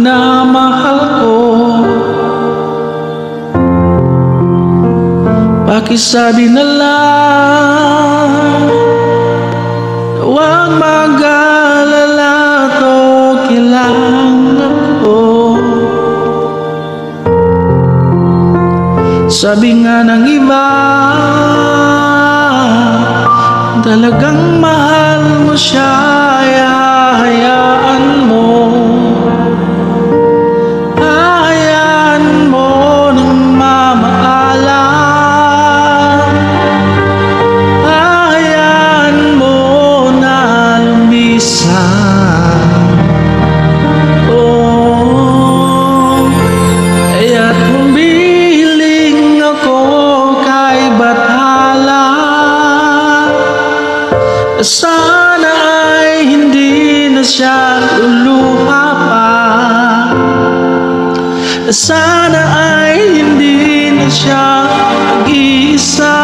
minamahal ko. Pakisabi na lang, huwag mag-alala, okay lang ako. Sabi nga ng iba, talagang mahal mo siya, hayaan mo. Hayaan mo nang mamaalam. Hayaan mo na lumisan. Oh, kaya't humiling ako kay Bathala. Sana ay hindi na siya luluha pa. Sana ay hindi na siya mag-iisa.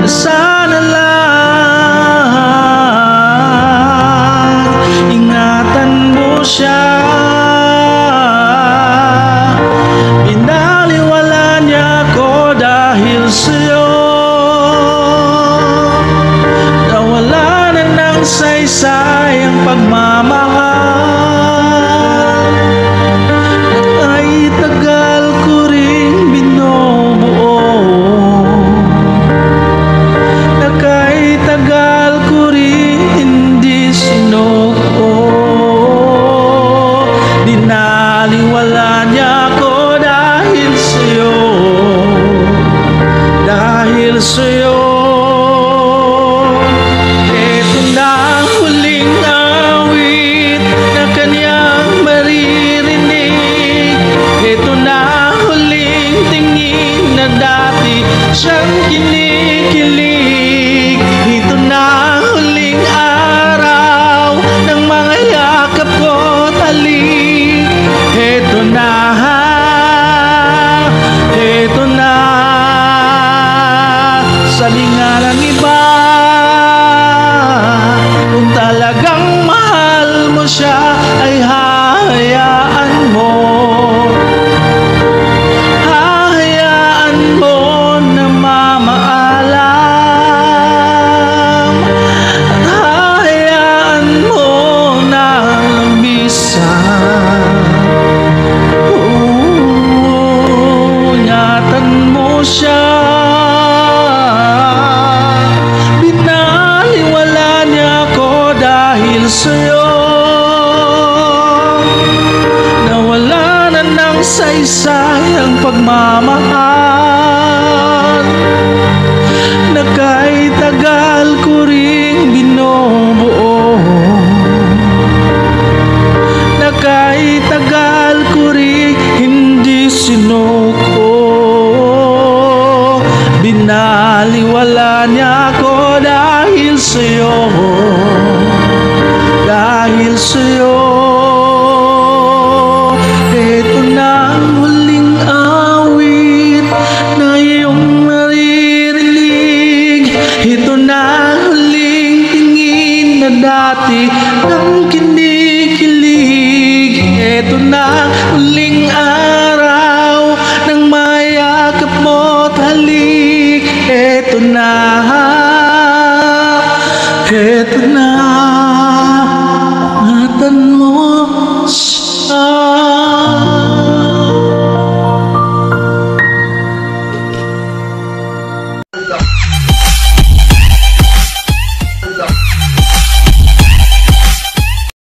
Sana lang ingatan mo siya. Binaliwala niya ako dahil sa'yo. Nawala na ng saysay ang pagmamahal. Naka'y-tagal ko ring binubuo. Naka'y-tagal ko ring hindi sinuko. Dinaliwala niya ako dahil sa'yo. Dahil sa'yo. Siyang kinikilig. Ito na huling araw ng mga yakap ko't halik. Ito na, ito na. Sabi nga ng iba, kung talagang mahal mo siya ay hayaan mo. Siya, binaliwala niya ako dahil sa'yo. Nawala na ng saysay ang pagmamahal. Naka'y-tagal ko ring binubuo. Naka'y-tagal ko ring hindi sinuko. Binaliwala niya ako dahil sa'yo. Dahil sa'yo.